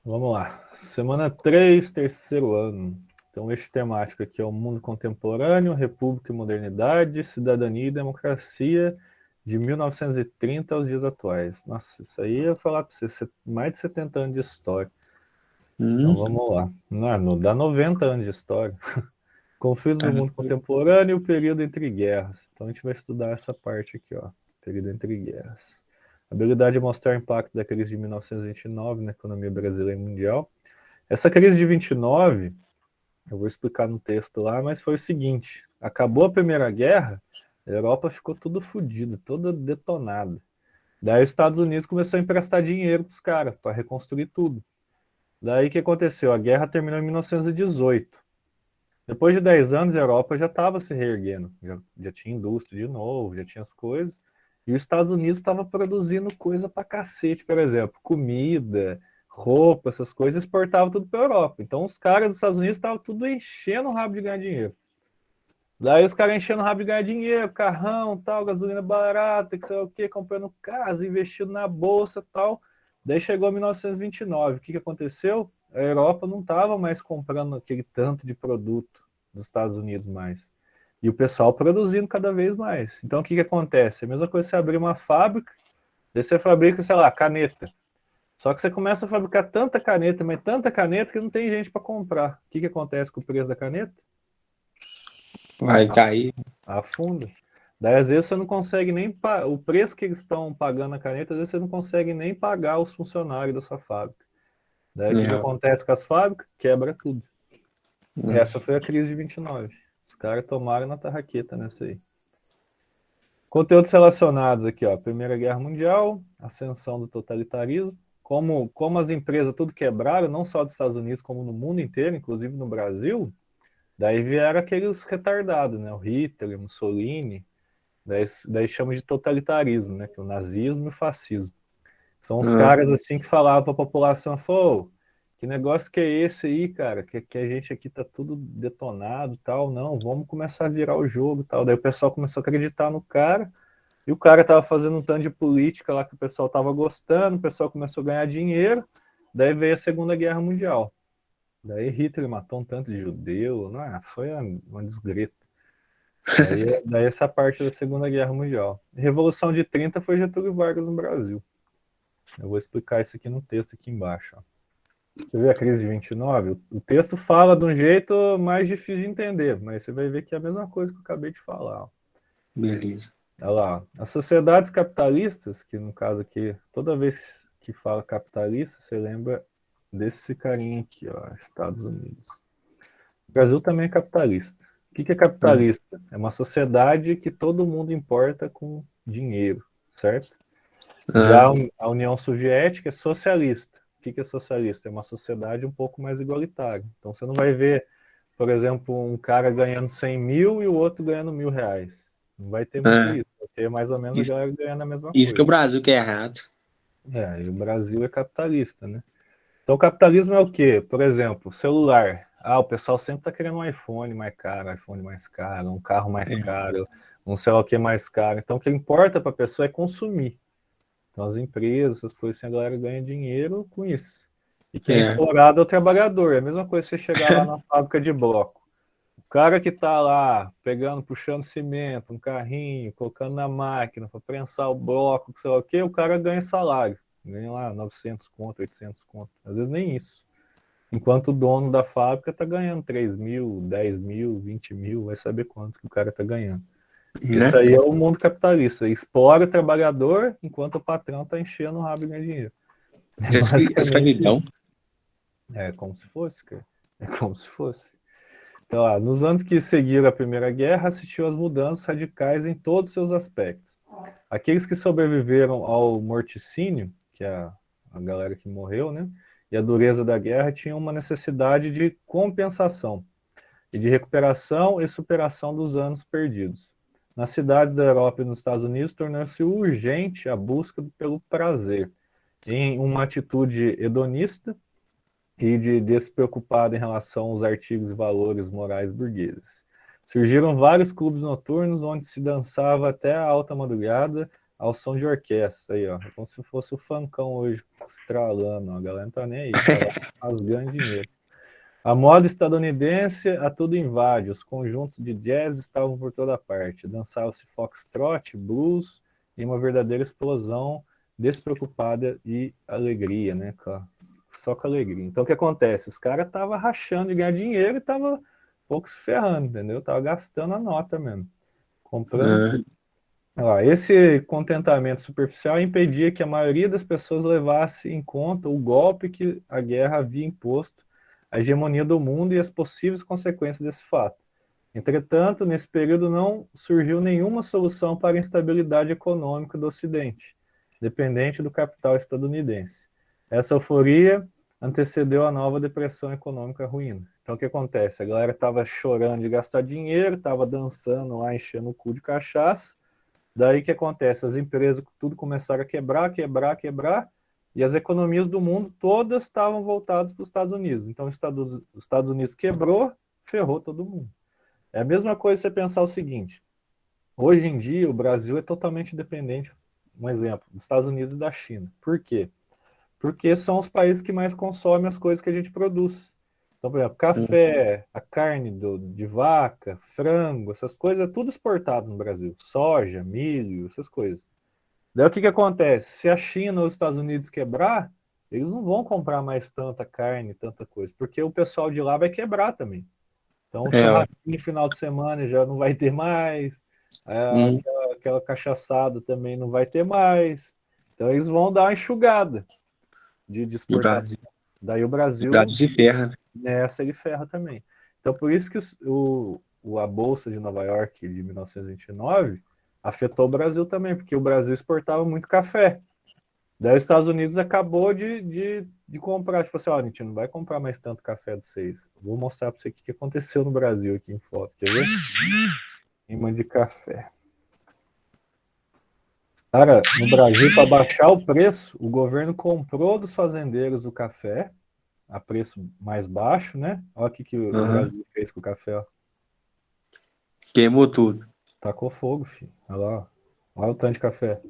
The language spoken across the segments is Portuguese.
Vamos lá. Semana 3, terceiro ano. Então, o eixo temático aqui é o mundo contemporâneo, república e modernidade, cidadania e democracia, de 1930 aos dias atuais. Nossa, isso aí eu ia falar para você, mais de 70 anos de história. Então, Hum, vamos lá. Não, dá 90 anos de história. Conflitos do mundo contemporâneo e o período entre guerras. Então, a gente vai estudar essa parte aqui, ó. Período entre guerras. A habilidade de mostrar o impacto da crise de 1929 na economia brasileira e mundial. Essa crise de 29, eu vou explicar no texto lá, mas foi o seguinte: acabou a Primeira Guerra, a Europa ficou tudo fodida, toda detonada. Daí os Estados Unidos começou a emprestar dinheiro para os caras, para reconstruir tudo. Daí o que aconteceu? A guerra terminou em 1918. Depois de 10 anos, a Europa já estava se reerguendo, já tinha indústria de novo, já tinha as coisas, e os Estados Unidos estava produzindo coisa pra cacete, por exemplo, comida, roupa, essas coisas, exportava tudo para a Europa. Então os caras dos Estados Unidos estavam tudo enchendo o rabo de ganhar dinheiro. Daí os caras enchendo o rabo de ganhar dinheiro, carrão, tal, gasolina barata, que sei lá o quê, comprando casa, investindo na bolsa tal. Daí chegou 1929. O que aconteceu? A Europa não estava mais comprando aquele tanto de produto dos Estados Unidos mais. E o pessoal produzindo cada vez mais. Então o que acontece? É a mesma coisa que você abrir uma fábrica, daí você fabrica, sei lá, caneta. Só que você começa a fabricar tanta caneta, mas tanta caneta que não tem gente para comprar. O que acontece com o preço da caneta? vai cair. Afunda. Daí, às vezes, você não consegue nem. O preço que eles estão pagando a caneta, às vezes, você não consegue nem pagar os funcionários da sua fábrica. Daí, o que Não, acontece com as fábricas? Quebra tudo. não. Essa foi a crise de 29. Os caras tomaram na tarraqueta nessa aí. Conteúdos relacionados aqui, ó. Primeira Guerra Mundial, ascensão do totalitarismo. Como as empresas tudo quebraram, não só dos Estados Unidos, como no mundo inteiro, inclusive no Brasil, daí vieram aqueles retardados, né? O Hitler, o Mussolini. Daí chama de totalitarismo, né? Que é o nazismo e o fascismo. São os Ah, caras assim que falavam para a população, pô, que negócio que é esse aí, cara? Que a gente aqui tá tudo detonado, tal. Não, vamos começar a virar o jogo, tal. Daí o pessoal começou a acreditar no cara. E o cara tava fazendo um tanto de política lá que o pessoal tava gostando, o pessoal começou a ganhar dinheiro. Daí veio a Segunda Guerra Mundial. Daí Hitler matou um tanto de judeu, não, foi uma desgreta. Daí essa parte da Segunda Guerra Mundial. Revolução de 30 foi Getúlio Vargas no Brasil. Eu vou explicar isso aqui no texto aqui embaixo. Ó. Você vê a crise de 29? O texto fala de um jeito mais difícil de entender, mas você vai ver que é a mesma coisa que eu acabei de falar. Ó. beleza. Olha lá. As sociedades capitalistas, que no caso aqui, toda vez que fala capitalista, você lembra desse carinha aqui, ó, Estados Unidos. O Brasil também é capitalista. O que é Ah, capitalista? É uma sociedade que todo mundo importa com dinheiro, certo? Já ah, a União Soviética é socialista. O que é socialista? É uma sociedade um pouco mais igualitária. Então você não vai ver, por exemplo, um cara ganhando 100 mil e o outro ganhando R$ 1.000. Não vai ter muito ah. isso. Vai ter mais ou menos a Isso, galera ganhando a mesma isso que é o coisa. Brasil que é errado. E o Brasil é capitalista, né? Então, o capitalismo é o quê? Por exemplo, celular. O pessoal sempre está querendo um iPhone mais caro, um carro mais É, caro, um sei lá o que mais caro. Então, o que importa para a pessoa é consumir. Então, as empresas, essas coisas assim, a galera ganha dinheiro com isso. E quem é é, explorado é o trabalhador. É a mesma coisa você chegar lá na fábrica de bloco. O cara que está lá pegando, puxando cimento, um carrinho, colocando na máquina para prensar o bloco, sei lá o que, o cara ganha salário. Ganha lá 900 conto, 800 conto. Às vezes nem isso. Enquanto o dono da fábrica está ganhando 3 mil, 10 mil, 20 mil, vai saber quanto que o cara está ganhando. Isso né? aí é o mundo capitalista. Explora o trabalhador enquanto o patrão está enchendo o rabo e ganhando dinheiro. É basicamente, Escravidão. é como se fosse, cara. É como se fosse. Então, nos anos que seguiram a Primeira Guerra, assistiu às mudanças radicais em todos os seus aspectos. Aqueles que sobreviveram ao morticínio, que é a galera que morreu, né? E a dureza da guerra, tinham uma necessidade de compensação e de recuperação e superação dos anos perdidos. Nas cidades da Europa e nos Estados Unidos, tornou-se urgente a busca pelo prazer, em uma atitude hedonista e de despreocupado em relação aos artigos e valores morais burgueses. Surgiram vários clubes noturnos onde se dançava até a alta madrugada, ao som de orquestra. Aí, ó, como se fosse o funkão hoje, estralando. Ó, a galera não tá nem aí, tá lá rasgando dinheiro. A moda estadunidense a tudo invade. Os conjuntos de jazz estavam por toda parte. Dançava-se foxtrot, blues e uma verdadeira explosão despreocupada e alegria, né? Só com alegria. Então, o que acontece? Os caras estavam rachando de ganhar dinheiro e estavam pouco se ferrando, entendeu? Tava gastando a nota mesmo. Comprando tudo. Esse contentamento superficial impedia que a maioria das pessoas levasse em conta o golpe que a guerra havia imposto à hegemonia do mundo e as possíveis consequências desse fato. Entretanto, nesse período não surgiu nenhuma solução para a instabilidade econômica do Ocidente, dependente do capital estadunidense. Essa euforia antecedeu a nova depressão econômica ruína. Então, o que acontece? A galera estava chorando de gastar dinheiro, estava dançando lá, enchendo o cu de cachaça. Daí o que acontece? As empresas tudo começaram a quebrar, e as economias do mundo todas estavam voltadas para os Estados Unidos. Então, os Estados Unidos quebrou, ferrou todo mundo. É a mesma coisa você pensar o seguinte: hoje em dia o Brasil é totalmente dependente, um exemplo, dos Estados Unidos e da China. Por quê? Porque são os países que mais consomem as coisas que a gente produz. Então, por exemplo, café, a carne de vaca, frango, essas coisas, é tudo exportado no Brasil. Soja, milho, essas coisas. Daí o que acontece? Se a China ou os Estados Unidos quebrar, eles não vão comprar mais tanta carne, tanta coisa, porque o pessoal de lá vai quebrar também. Então, o churrasquinho final de semana já não vai ter mais, aquela cachaçada também não vai ter mais. Então, eles vão dar uma enxugada de exportação. Daí o Brasil se ferra, né? Nessa ele ferra também. Então, por isso que a Bolsa de Nova York de 1929 afetou o Brasil também, porque o Brasil exportava muito café. Daí os Estados Unidos acabou de comprar, tipo assim, ó, a gente não vai comprar mais tanto café de vocês. Vou mostrar para você o que aconteceu no Brasil aqui em foto, quer ver? Imã de café. Cara, no Brasil, para baixar o preço, o governo comprou dos fazendeiros o café a preço mais baixo, né? Olha o que o Brasil fez com o café, ó. Queimou tudo. Tacou fogo, filho. Olha lá, ó. Olha o tanto de café.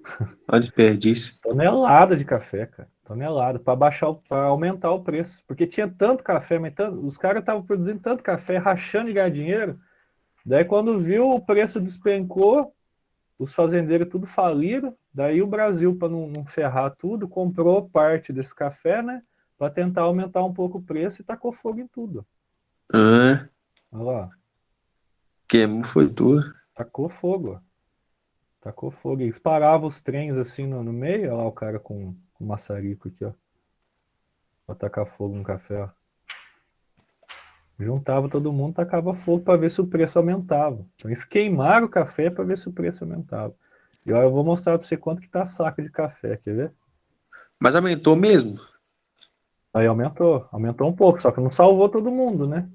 Olha o desperdício. Tonelada de café, cara. Tonelada, para aumentar o preço. Porque tinha tanto café, mas os caras estavam produzindo tanto café, rachando de ganhar dinheiro. Daí, quando viu, o preço despencou, os fazendeiros tudo faliram. Daí, o Brasil, para não ferrar tudo, comprou parte desse café, né? Para tentar aumentar um pouco o preço e tacou fogo em tudo. Olha lá. Queimou, foi tudo. Tacou fogo, ó. Tacou fogo. Eles paravam os trens assim no meio, olha lá o cara com o maçarico aqui, ó. Pra tacar fogo no café, ó. Juntava todo mundo, tacava fogo para ver se o preço aumentava. Então eles queimaram o café para ver se o preço aumentava. E olha, eu vou mostrar para você quanto que tá a saca de café, quer ver? Mas aumentou mesmo? Aí aumentou um pouco, só que não salvou todo mundo, né?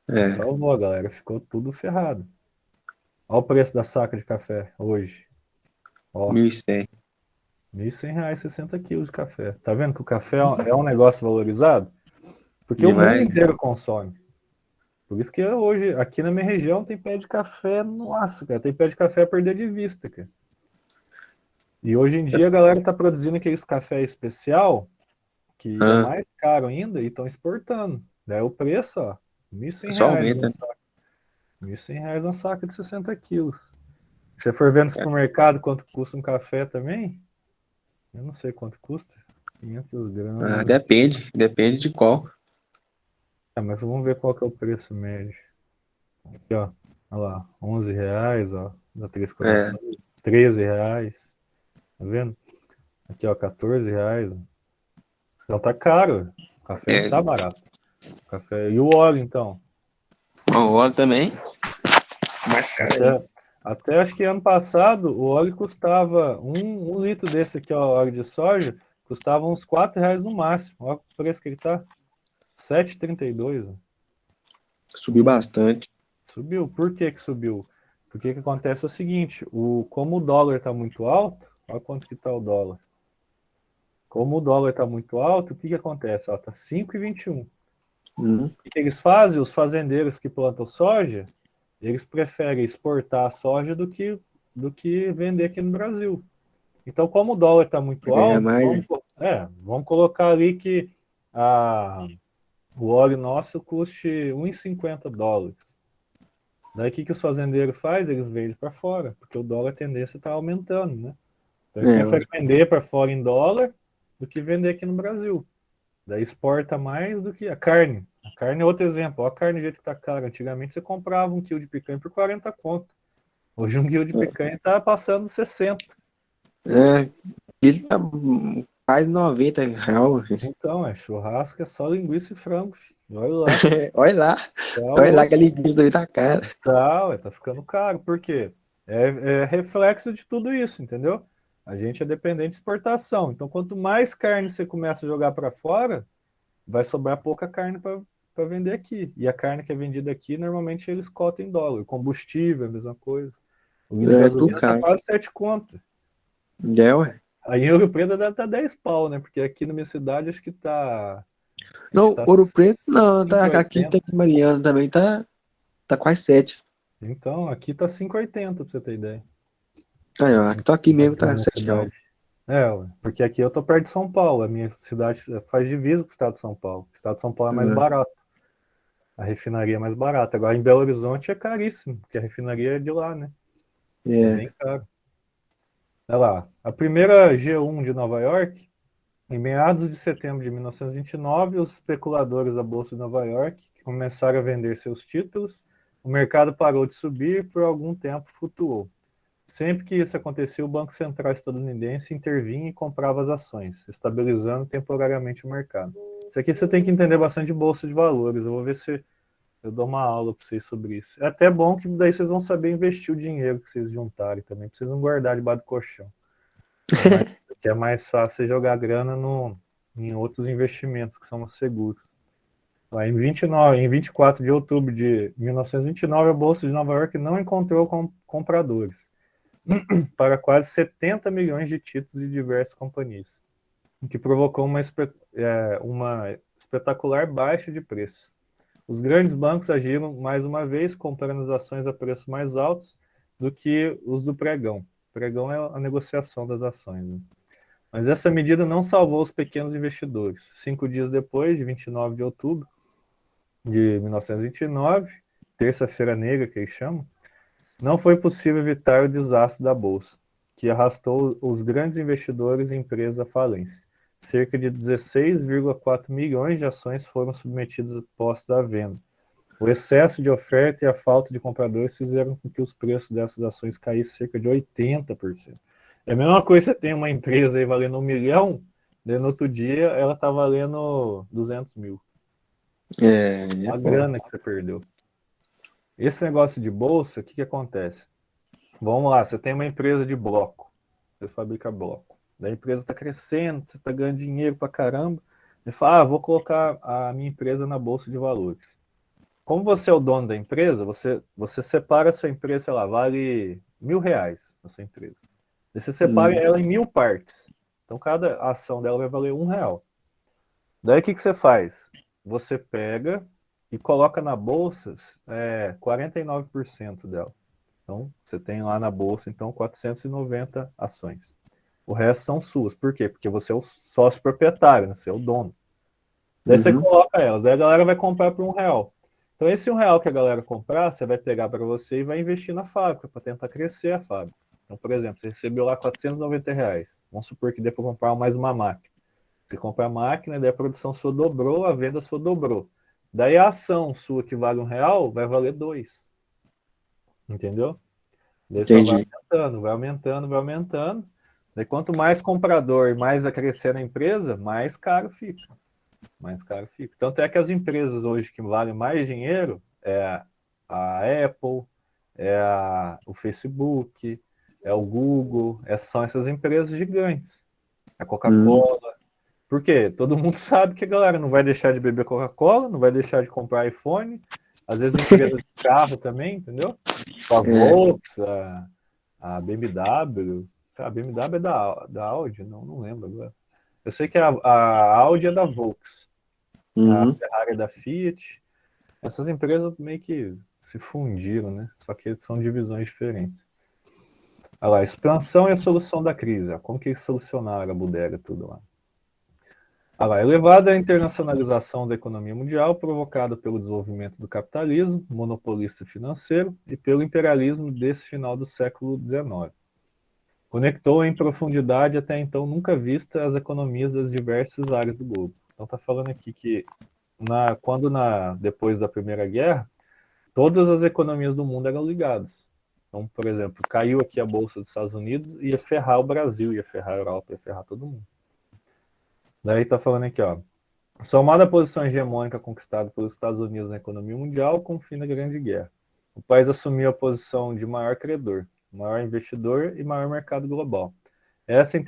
Não salvou, a galera ficou tudo ferrado. Olha o preço da saca de café hoje. Ó, R$ 1.100, 60 quilos de café. Tá vendo que o café é um negócio valorizado? Porque Demais. o mundo inteiro consome. Por isso que hoje, aqui na minha região, tem pé de café, nossa, cara, tem pé de café a perder de vista, cara. E hoje em dia a galera tá produzindo aqueles café especial, que é mais caro ainda, e estão exportando. Daí o preço, ó, R$1.100 na saca. R$1.100 na saca de 60 quilos. Se você for ver no supermercado quanto custa um café também, eu não sei quanto custa. 500 gramas. Depende de qual. Mas vamos ver qual que é o preço médio. Aqui, ó. Olha lá, R$11, ó. Da Três Corações. R$13. Tá vendo? Aqui, ó, R$14. Então tá caro. O café não tá barato. O café... E o óleo, então? O óleo também. Mais caro. Até acho que ano passado o óleo custava um litro desse aqui, ó, óleo de soja, custava uns R$4 no máximo. Olha o preço que ele tá. R$7,32. Subiu bastante. Subiu. Por que subiu? Porque o que acontece é o seguinte, como o dólar está muito alto, olha quanto que está o dólar. Como o dólar está muito alto, o que acontece? Está 5,21. O que eles fazem? Os fazendeiros que plantam soja, eles preferem exportar a soja do que vender aqui no Brasil. Então, como o dólar está muito Ganhar alto, mais. vamos colocar ali que o óleo nosso custe US$ 1,50. Daí o que os fazendeiros fazem? Eles vendem para fora, porque o dólar a tendência está aumentando, né? Então eles É, preferem vender para fora em dólar do que vender aqui no Brasil. Daí exporta mais do que a carne. A carne é outro exemplo. Olha a carne do jeito que está cara. Antigamente você comprava 1 quilo de picanha por 40 conto. Hoje 1 quilo de picanha está passando 60. ele tá quase R$ 90. Então, churrasco é só linguiça e frango, filho. Olha lá. Olha lá, Tá olha lá que osso. ele disse do da cara. Tá ficando caro. Por quê? É reflexo de tudo isso, entendeu? A gente é dependente de exportação. Então, quanto mais carne você começa a jogar para fora, vai sobrar pouca carne para vender aqui. E a carne que é vendida aqui, normalmente eles cotam em dólar. O combustível é a mesma coisa. O litro de É, tudo gasolina está caro. quase 7 conto. É, ué. Aí em Ouro Preto deve estar 10 pau, né? Porque aqui na minha cidade acho que tá. Acho que Não, tá Ouro Preto, não, tá, aqui 5,80. tá em Mariana também, tá quase 7. Então, aqui tá 5,80 para você ter ideia. Aí, ó, tô aqui mesmo, Aqui na tá minha 7 reais. cidade. Ué, porque aqui eu tô perto de São Paulo. A minha cidade faz divisa com o estado de São Paulo. O estado de São Paulo é mais barato. A refinaria é mais barata. Agora em Belo Horizonte é caríssimo, porque a refinaria é de lá, né? É É, bem caro. Olha lá. A primeira G1 de Nova York, em meados de setembro de 1929, os especuladores da Bolsa de Nova York começaram a vender seus títulos. O mercado parou de subir e por algum tempo flutuou. Sempre que isso acontecia, o Banco Central estadunidense intervinha e comprava as ações, estabilizando temporariamente o mercado. Isso aqui você tem que entender bastante de bolsa de valores. Eu vou ver se eu dou uma aula para vocês sobre isso. É até bom que daí vocês vão saber investir o dinheiro que vocês juntarem também, para vocês não guardar debaixo do colchão. É mais fácil jogar grana em outros investimentos que são seguros. Lá em 24 de outubro de 1929, a Bolsa de Nova York não encontrou compradores para quase 70 milhões de títulos de diversas companhias, o que provocou uma espetacular baixa de preço. Os grandes bancos agiram mais uma vez, comprando as ações a preços mais altos do que os do pregão. O pregão é a negociação das ações, né? Mas essa medida não salvou os pequenos investidores. 5 dias depois, de 29 de outubro de 1929, terça-feira negra que eles chamam, não foi possível evitar o desastre da Bolsa, que arrastou os grandes investidores e empresas à falência. Cerca de 16,4 milhões de ações foram submetidas a postos à venda. O excesso de oferta e a falta de compradores fizeram com que os preços dessas ações caíssem cerca de 80%. É a mesma coisa, você tem uma empresa aí valendo 1 milhão, daí no outro dia ela está valendo 200 mil. é A foda. grana que você perdeu. Esse negócio de bolsa, o que acontece? Vamos lá, você tem uma empresa de bloco, você fabrica bloco. Daí a empresa está crescendo, você está ganhando dinheiro pra caramba. Você fala, vou colocar a minha empresa na bolsa de valores. Como você é o dono da empresa, você separa a sua empresa, sei lá, vale R$ 1.000 a sua empresa. Daí você separa ela em 1.000 partes. Então cada ação dela vai valer R$ 1. Daí o que você faz? Você pega e coloca na bolsa 49% dela. Então, você tem lá na bolsa, então, 490 ações. O resto são suas. Por quê? Porque você é o sócio proprietário, né? Você é o dono. Daí você Uhum. coloca elas. Daí a galera vai comprar por R$ 1. Então, esse R$ 1 que a galera comprar, você vai pegar para você e vai investir na fábrica, para tentar crescer a fábrica. Então, por exemplo, você recebeu lá R$ 490. Vamos supor que dê para comprar mais uma máquina. Você compra a máquina, daí a produção sua dobrou, a venda sua dobrou. Daí a ação sua que vale R$ 1 vai valer 2. Entendeu? Daí só vai Entendi. aumentando, vai aumentando, vai aumentando. Daí quanto mais comprador e mais vai crescer a empresa, mais caro fica. Mais caro fica. Tanto é que as empresas hoje que valem mais dinheiro é a Apple, o Facebook, é o Google, são essas empresas gigantes. A Uhum. Coca-Cola. Por quê? Todo mundo sabe que a galera não vai deixar de beber Coca-Cola, não vai deixar de comprar iPhone, às vezes empresa de carro também, entendeu? A É. Volks, a BMW. A BMW é da Audi? Não lembro agora. Eu sei que a Audi é da Volks, a Uhum. Ferrari é da Fiat. Essas empresas meio que se fundiram, né? Só que são divisões diferentes. Olha lá, expansão e a solução da crise. Ó, como que eles solucionaram a bodega, tudo lá. Olha lá, elevada internacionalização da economia mundial provocada pelo desenvolvimento do capitalismo monopolista financeiro e pelo imperialismo desse final do século XIX. Conectou em profundidade até então nunca vista as economias das diversas áreas do globo. Então está falando aqui que depois da Primeira Guerra, todas as economias do mundo eram ligadas. Então, por exemplo, caiu aqui a Bolsa dos Estados Unidos, ia ferrar o Brasil, ia ferrar a Europa, ia ferrar todo mundo. Daí está falando aqui, ó. Somada à posição hegemônica conquistada pelos Estados Unidos na economia mundial com o fim da Grande Guerra, o país assumiu a posição de maior credor, maior investidor e maior mercado global. Essa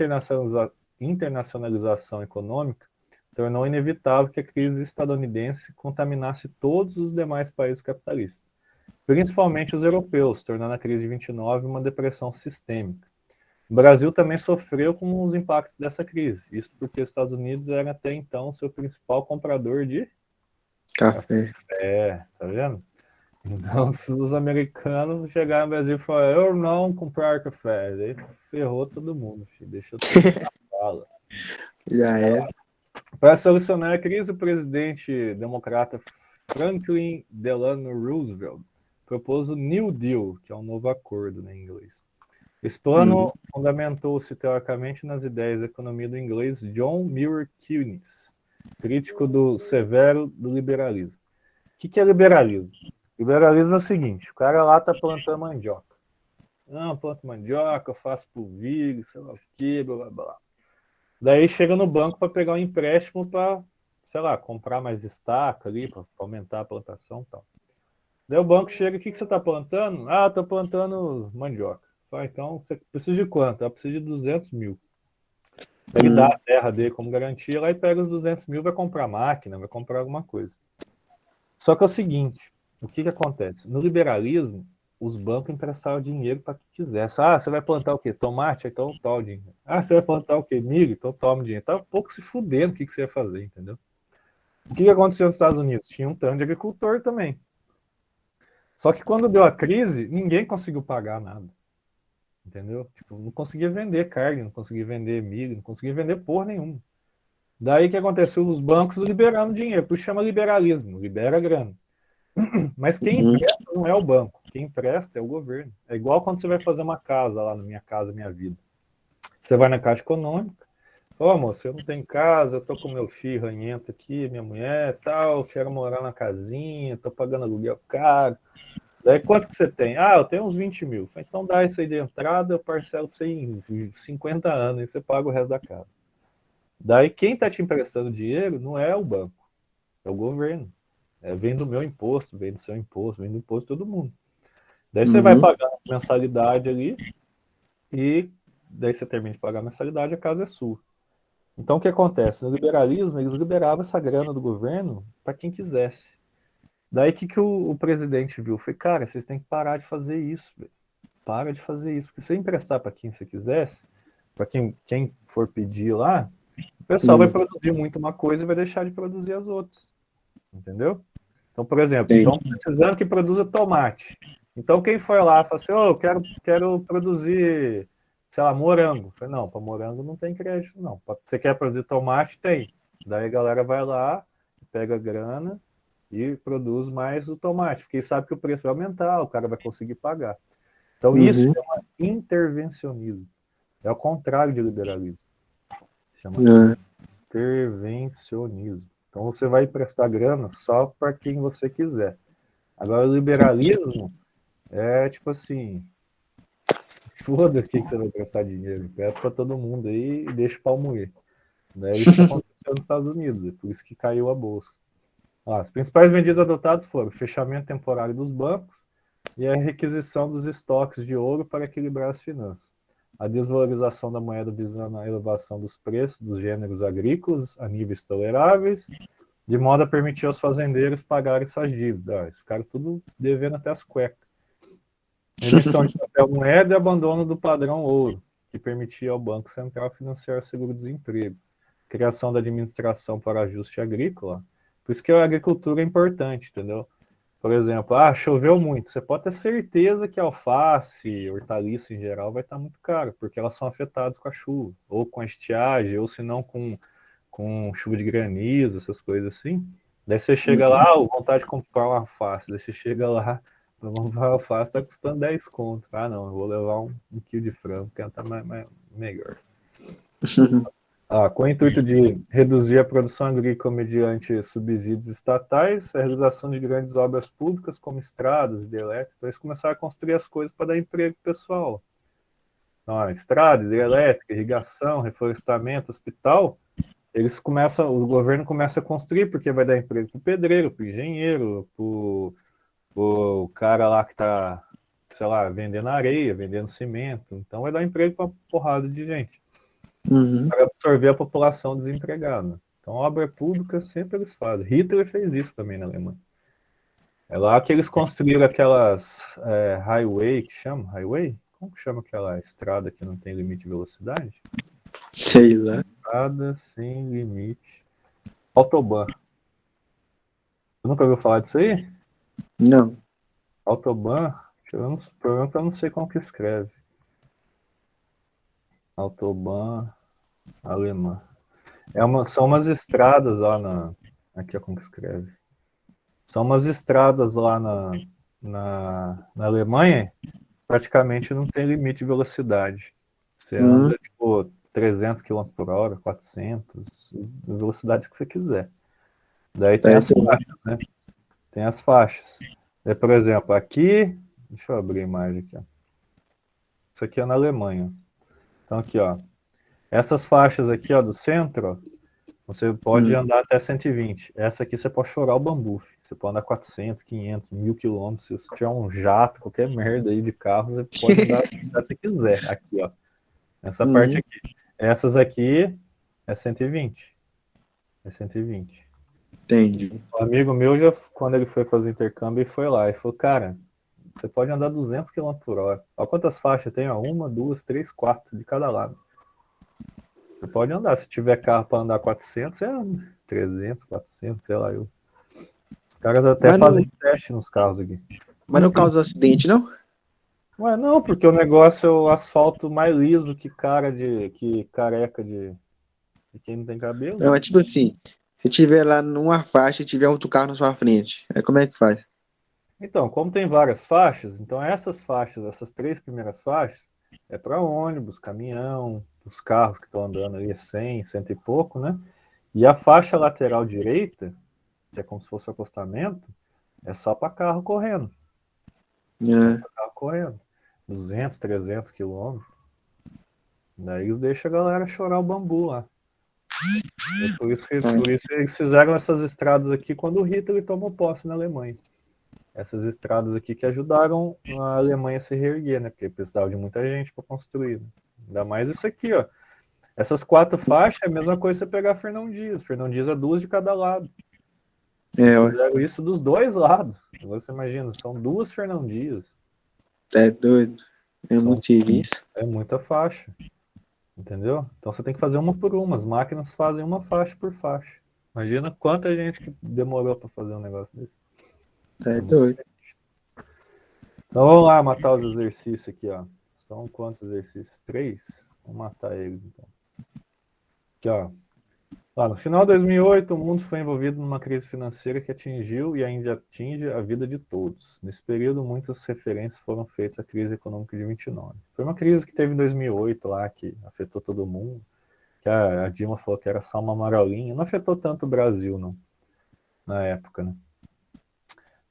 internacionalização econômica tornou inevitável que a crise estadunidense contaminasse todos os demais países capitalistas, principalmente os europeus, tornando a crise de 29 uma depressão sistêmica. O Brasil também sofreu com os impactos dessa crise, isso porque os Estados Unidos era até então seu principal comprador de Café. tá vendo? Então, os americanos chegaram no Brasil e falaram, eu não comprar café. Aí ferrou todo mundo, filho. Deixou tudo na bala. Já é. Para solucionar a crise, o presidente democrata Franklin Delano Roosevelt propôs o New Deal, que é um novo acordo, né, em inglês. Esse plano fundamentou-se teoricamente nas ideias da economia do inglês John Maynard Keynes, crítico do severo do liberalismo. O que é liberalismo? Liberalismo é o seguinte, o cara lá tá plantando mandioca. Não, planto mandioca, eu faço polvilho, sei lá o que, blá, blá, blá. Daí chega no banco para pegar um empréstimo para, sei lá, comprar mais estaca ali, para aumentar a plantação e tal. Daí o banco chega, o que você está plantando? Ah, estou plantando mandioca. Fala, então, você precisa de quanto? Eu preciso de 200 mil. Ele dá a terra dele como garantia, lá e pega os 200 mil, vai comprar máquina, vai comprar alguma coisa. Só que é o seguinte, o que acontece? No liberalismo, os bancos emprestavam dinheiro para quem quisesse. Ah, você vai plantar o quê? Tomate? Então toma o dinheiro. Ah, você vai plantar o quê? Milho? Então toma o dinheiro. Tava um pouco se fudendo o que você ia fazer, entendeu? O que aconteceu nos Estados Unidos? Tinha um tanto de agricultor também. Só que quando deu a crise, ninguém conseguiu pagar nada. Entendeu? Tipo, não conseguia vender carne, não conseguia vender milho, não conseguia vender porra nenhuma. Daí o que aconteceu? Os bancos liberando dinheiro. Por isso chama liberalismo, libera grana. Mas quem empresta não é o banco, quem empresta é o governo. É igual quando você vai fazer uma casa lá no Minha Casa Minha Vida. Você vai na Caixa Econômica, fala, moço, eu não tenho casa, eu tô com meu filho ranhento aqui, minha mulher tal, quero morar na casinha, tô pagando aluguel caro. Daí quanto que você tem? Ah, eu tenho uns 20 mil. Então dá isso aí de entrada, eu parcelo pra você em 50 anos e você paga o resto da casa. Daí quem tá te emprestando dinheiro não é o banco, é o governo. Vem do meu imposto, vem do seu imposto, vem do imposto de todo mundo. Daí você vai pagar a mensalidade ali e daí você termina de pagar a mensalidade, a casa é sua. Então o que acontece? No liberalismo, eles liberavam essa grana do governo para quem quisesse. Daí que o presidente viu? Foi, cara, vocês têm que parar de fazer isso, véio. Para de fazer isso. Porque se você emprestar para quem você quisesse, para quem for pedir lá, o pessoal vai produzir muito uma coisa e vai deixar de produzir as outras. Entendeu? Então, por exemplo, estão precisando que produza tomate. Então, quem foi lá e falou assim, eu quero produzir, sei lá, morango. Eu falei, não, para morango não tem crédito, não. Você quer produzir tomate? Tem. Daí a galera vai lá, pega a grana e produz mais o tomate, porque sabe que o preço vai aumentar, o cara vai conseguir pagar. Então, isso chama intervencionismo. É o contrário de liberalismo. Chama intervencionismo. Então, você vai emprestar grana só para quem você quiser. Agora, o liberalismo é tipo assim, foda-se que você vai emprestar dinheiro, empresta para todo mundo aí e deixa o pau moer. Né? Isso aconteceu nos Estados Unidos, é por isso que caiu a bolsa. As principais medidas adotadas foram o fechamento temporário dos bancos e a requisição dos estoques de ouro para equilibrar as finanças. A desvalorização da moeda visando a elevação dos preços dos gêneros agrícolas a níveis toleráveis, de modo a permitir aos fazendeiros pagarem suas dívidas. Esse cara tudo devendo até as cuecas. Emissão de papel moeda e abandono do padrão ouro, que permitia ao Banco Central financiar o seguro-desemprego. Criação da administração para ajuste agrícola. Por isso que a agricultura é importante, entendeu? Por exemplo, choveu muito. Você pode ter certeza que alface, hortaliça em geral, vai estar muito caro, porque elas são afetadas com a chuva, ou com a estiagem, ou se não com chuva de granizo, essas coisas assim. Daí você chega lá, vontade de comprar uma alface. Daí você chega lá, pra comprar uma alface, tá custando 10 conto. Não, eu vou levar um quilo de frango, que tá melhor. Com o intuito de reduzir a produção agrícola mediante subsídios estatais, a realização de grandes obras públicas, como estradas, hidrelétricas, então eles começaram a construir as coisas para dar emprego pro pessoal. Então, estrada, hidrelétrica, irrigação, reflorestamento, hospital, o governo começa a construir porque vai dar emprego pro pedreiro, pro engenheiro, pro cara lá que tá, sei lá, vendendo areia, vendendo cimento. Então vai dar emprego para porrada de gente. Para absorver a população desempregada. Então, obra pública sempre eles fazem. Hitler fez isso também na Alemanha. É lá que eles construíram aquelas highway, que chama? Highway? Como que chama aquela estrada que não tem limite de velocidade? Sei lá. Estrada sem limite. Autobahn. Você nunca ouviu falar disso aí? Não. Autobahn? Problema que eu não sei como que escreve. Autobahn alemã. São umas estradas lá aqui é como que escreve. São umas estradas lá na Alemanha, praticamente não tem limite de velocidade. Você anda, tipo, 300 km por hora, 400, velocidade que você quiser. Daí tem as faixas, né? Tem as faixas. Daí, por exemplo, aqui, deixa eu abrir a imagem aqui, ó. Isso aqui é na Alemanha. Então aqui, ó. Essas faixas aqui, ó, do centro, ó, você pode andar até 120. Essa aqui você pode chorar o bambu. Você pode andar 400, 500, 1000 quilômetros. Se você tiver um jato, qualquer merda aí de carro, você pode andar se você quiser. Aqui, ó. Essa parte aqui. Essas aqui é 120. É 120. Entendi. Um amigo meu, quando ele foi fazer intercâmbio, ele foi lá e falou, cara, você pode andar 200 km por hora. Olha quantas faixas tem, ó. 1, 2, 3, 4 de cada lado. Você pode andar. Se tiver carro para andar 400, você anda. 300, 400, sei lá. Os caras até fazem teste nos carros aqui. Mas não causa acidente, não? Ué, não, porque o negócio é o asfalto mais liso que careca de quem não tem cabelo. Não, é tipo assim, se tiver lá numa faixa e tiver outro carro na sua frente, aí como é que faz? Então, como tem várias faixas, então essas faixas, essas 3 primeiras faixas, é para ônibus, caminhão, os carros que estão andando ali 100, cento e pouco, né? E a faixa lateral direita, que é como se fosse o acostamento, é só para carro correndo. É. Carro correndo. 200, 300 quilômetros. Daí eles deixam a galera chorar o bambu lá. Por isso eles fizeram essas estradas aqui quando o Hitler tomou posse na Alemanha. Essas estradas aqui que ajudaram a Alemanha a se reerguer, né? Porque precisava de muita gente para construir. Né? Ainda mais isso aqui, ó. Essas 4 faixas é a mesma coisa você pegar Fernão Dias. Fernão Dias é 2 de cada lado. Eles fizeram isso dos 2 lados. Você imagina, são 2 Fernão Dias. É doido. É muito serviço. É muita faixa. Entendeu? Então você tem que fazer uma por uma. As máquinas fazem uma faixa por faixa. Imagina quanta gente que demorou para fazer um negócio desse. É doido. Então vamos lá matar os exercícios aqui, ó. São quantos exercícios? 3? Vamos matar eles então. Aqui, ó. Lá no final de 2008, o mundo foi envolvido numa crise financeira que atingiu e ainda atinge a vida de todos. Nesse período, muitas referências foram feitas à crise econômica de 29. Foi uma crise que teve em 2008 lá, que afetou todo mundo. Que a Dilma falou que era só uma marolinha. Não afetou tanto o Brasil, não, na época, né?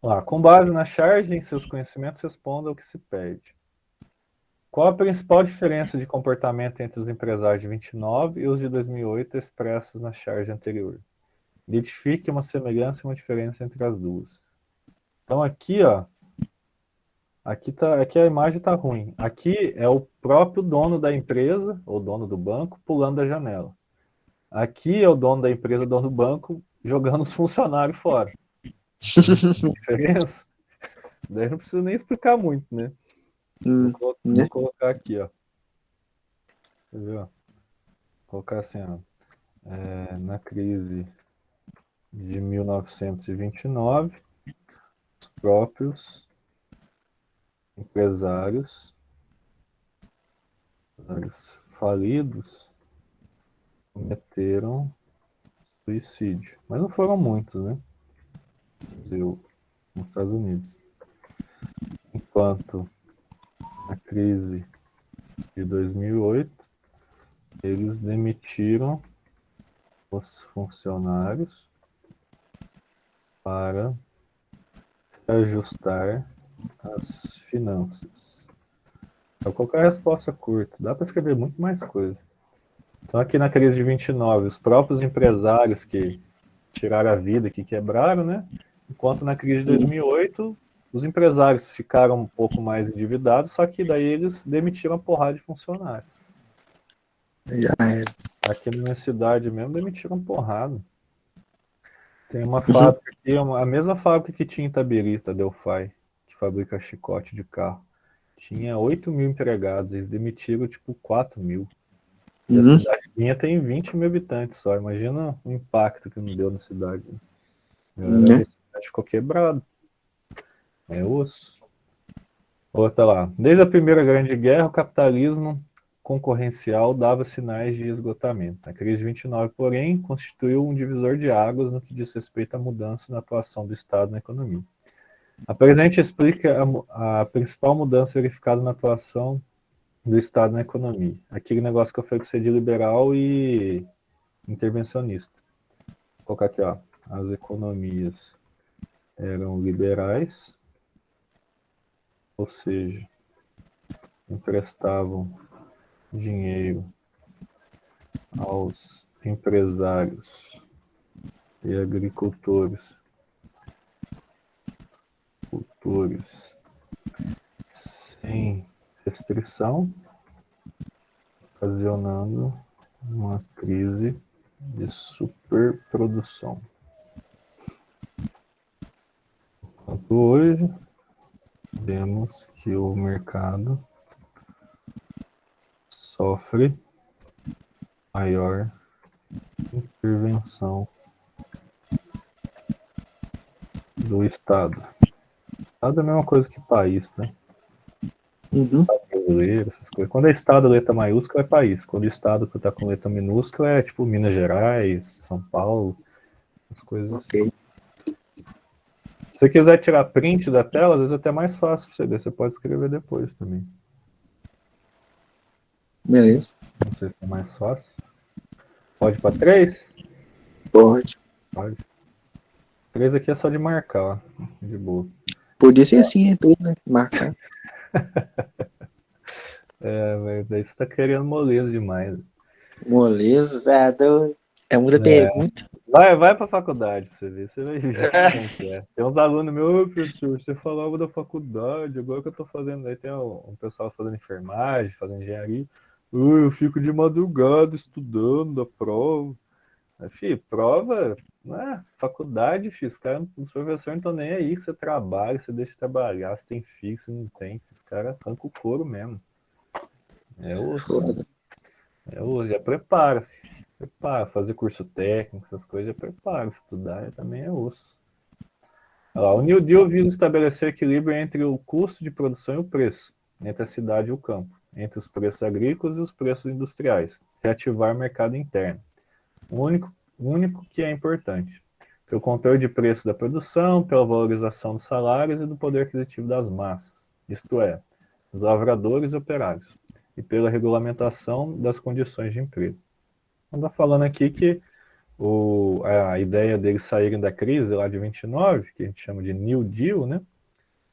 Lá, com base na charge em seus conhecimentos, responda ao que se pede. Qual a principal diferença de comportamento entre os empresários de 29 e os de 2008 expressas na charge anterior? Identifique uma semelhança e uma diferença entre as duas. Então aqui, ó, aqui a imagem está ruim. Aqui é o próprio dono da empresa, ou dono do banco, pulando da janela. Aqui é o dono da empresa, dono do banco, jogando os funcionários fora. Diferença? Daí não precisa nem explicar muito, né? Vou colocar aqui, ó. Quer ver, ó? Vou colocar assim, ó. Na crise de 1929, os próprios empresários falidos cometeram suicídio. Mas não foram muitos, né? Nos Estados Unidos. Enquanto na crise de 2008, eles demitiram os funcionários para ajustar as finanças. Então, qual é a resposta curta? Dá para escrever muito mais coisa. Então, aqui na crise de 29, os próprios empresários que tiraram a vida, que quebraram, né? Enquanto na crise de 2008, os empresários ficaram um pouco mais endividados, só que daí eles demitiram a porrada de funcionário. Já era. Aqui na minha cidade mesmo, demitiram porrada. Tem uma fábrica aqui, a mesma fábrica que tinha em Itabirita, Delphi, que fabrica chicote de carro. Tinha 8 mil empregados, eles demitiram tipo 4 mil. E a cidade minha tem 20 mil habitantes só. Imagina o impacto que não deu na cidade. A cidade ficou quebrada. É osso. Outra lá. Desde a Primeira Grande Guerra, o capitalismo concorrencial dava sinais de esgotamento. A crise de 29, porém, constituiu um divisor de águas no que diz respeito à mudança na atuação do Estado na economia. A presente explica a principal mudança verificada na atuação do Estado na economia. Aquele negócio que eu falei para você de liberal e intervencionista. Vou colocar aqui, ó. As economias eram liberais, ou seja, emprestavam dinheiro aos empresários e agricultores sem restrição, ocasionando uma crise de superprodução. Enquanto hoje, vemos que o mercado sofre maior intervenção do Estado. Estado é a mesma coisa que país, né? Estado brasileiro, essas coisas. Quando é Estado, letra maiúscula, é país. Quando o Estado que está com letra minúscula, é tipo Minas Gerais, São Paulo, as coisas assim. Se você quiser tirar print da tela, às vezes é até mais fácil para você ver. Você pode escrever depois também. Beleza. Não sei se é mais fácil. Pode para 3? Pode. Pode. 3 aqui é só de marcar, ó. De boa. Podia ser assim, é tudo, né? Marcar. Mas daí você tá querendo moleza demais. Moleza, é muita pergunta. Vai pra faculdade pra você ver. Você vai ver como que é. Tem uns alunos meus, professor, você falava da faculdade, agora que eu tô fazendo. Aí tem um pessoal fazendo enfermagem, fazendo engenharia. Eu fico de madrugada estudando da prova. Filho, prova, né? Faculdade, filho, os professores não estão nem aí que você trabalha, você deixa de trabalhar, você tem filho, você não tem. Os caras arrancam o couro mesmo. É osso. Já prepara, filho. Prepara, fazer curso técnico, essas coisas, já prepara. Estudar também é osso. Olha lá, o New Deal visa estabelecer equilíbrio entre o custo de produção e o preço, entre a cidade e o campo, entre os preços agrícolas e os preços industriais, reativar o mercado interno. O único que é importante, pelo controle de preço da produção, pela valorização dos salários e do poder aquisitivo das massas, isto é, dos lavradores e operários, e pela regulamentação das condições de emprego. Está falando aqui que a ideia deles saírem da crise lá de 29, que a gente chama de New Deal, né,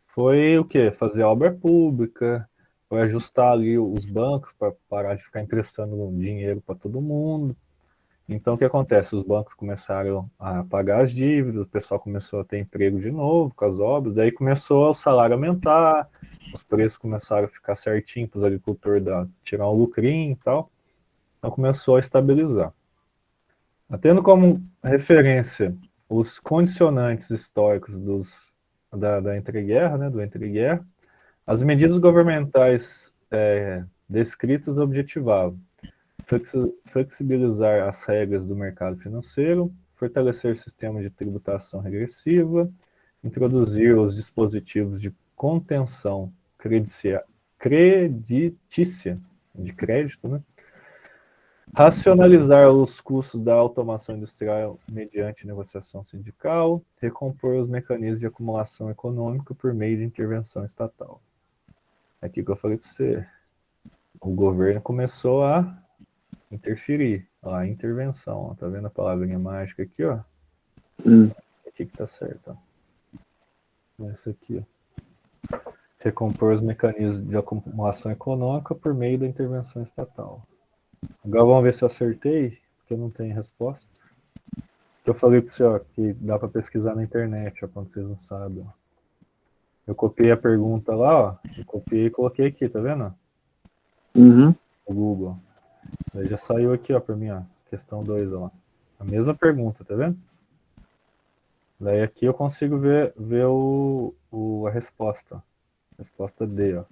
foi o quê? Fazer obra pública, foi ajustar ali os bancos para parar de ficar emprestando dinheiro para todo mundo. Então, o que acontece? Os bancos começaram a pagar as dívidas, o pessoal começou a ter emprego de novo com as obras, daí começou o salário a aumentar, os preços começaram a ficar certinho para os agricultores tirar um lucrinho e tal. Então, começou a estabilizar. Tendo como referência os condicionantes históricos da entreguerra, né, do entreguerra, as medidas governamentais descritas objetivavam flexibilizar as regras do mercado financeiro, fortalecer o sistema de tributação regressiva, Introduzir os dispositivos de contenção creditícia, de crédito, né? Racionalizar os custos da automação industrial mediante negociação sindical, recompor os mecanismos de acumulação econômica por meio de intervenção estatal. É aqui que eu falei para você. O governo começou a interferir, ó, a intervenção. Ó, tá vendo a palavrinha mágica aqui, ó? Aqui que tá certo, ó. Essa aqui, ó. Recompor os mecanismos de acumulação econômica por meio da intervenção estatal. Agora vamos ver se eu acertei, porque eu não tenho resposta. Eu falei para você, ó, que dá para pesquisar na internet, ó, quando vocês não sabem. Ó. Eu copiei a pergunta lá, ó, eu copiei e coloquei aqui, tá vendo? Uhum. O Google. Daí já saiu aqui, ó, para mim, ó, questão 2, ó. A mesma pergunta, tá vendo? Daí aqui eu consigo ver a resposta. Resposta D, ó.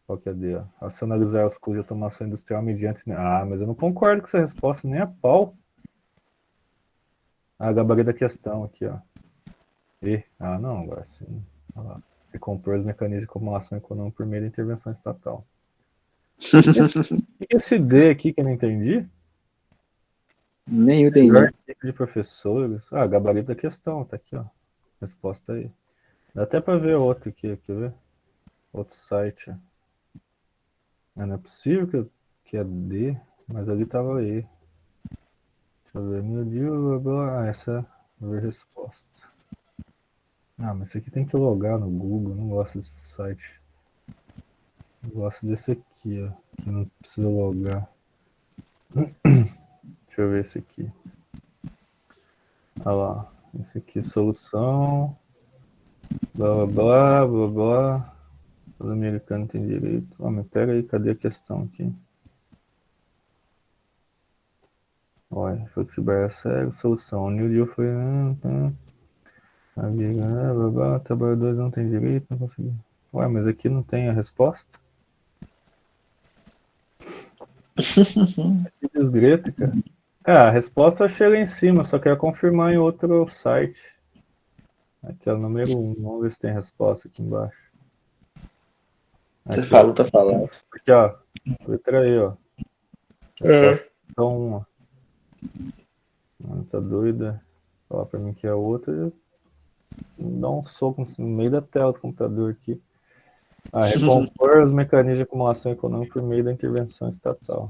Qual que é D, ó? Racionalizar os custos de automação industrial mediante... Ah, mas eu não concordo com essa resposta nem a pau. Ah, gabarito da questão aqui, ó. Ah, não, agora sim. Olha lá. Recompor os mecanismos de acumulação econômica por meio da intervenção estatal. Esse D aqui que eu não entendi? Nem eu Melhor entendi. tipo de professores. Ah, gabarito da questão, tá aqui, ó. Resposta aí. Dá até pra ver outro aqui, quer ver? Outro site. Não é possível que é D, mas ali tava E. Deixa eu ver, meu Deus, blá, blá. Ah, essa é a resposta. Ah, mas esse aqui tem que logar no Google, não gosto desse site. Eu gosto desse aqui, ó, que não precisa logar. Deixa eu ver esse aqui. Olha lá, esse aqui, solução. Blá, blá, blá, blá, blá. Todo americano tem direito. Ah, mas pera aí, cadê a questão aqui? Olha, flexibilidade é sério, solução. O New Deal foi... Blá, blá, trabalhadores não têm direito, não consegui. Ué, mas aqui não tem a resposta? Que desgreta, cara. A resposta chega em cima, só quero confirmar em outro site. Aqui é o número 1, vamos ver se tem resposta aqui embaixo. Aqui, Tá falando. Aqui, ó. Letra aí, ó. Resposta então 1, ó. Tá doida? Fala pra mim que é outra. Dá um soco no meio da tela do computador aqui. Recompor os mecanismos de acumulação econômica por meio da intervenção estatal.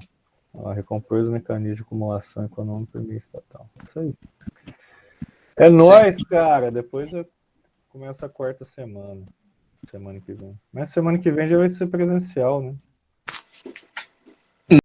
Recompor os mecanismos de acumulação econômica por meio estatal. Isso aí. É nóis, cara. Depois eu começo a quarta semana. Semana que vem. Mas semana que vem já vai ser presencial, né?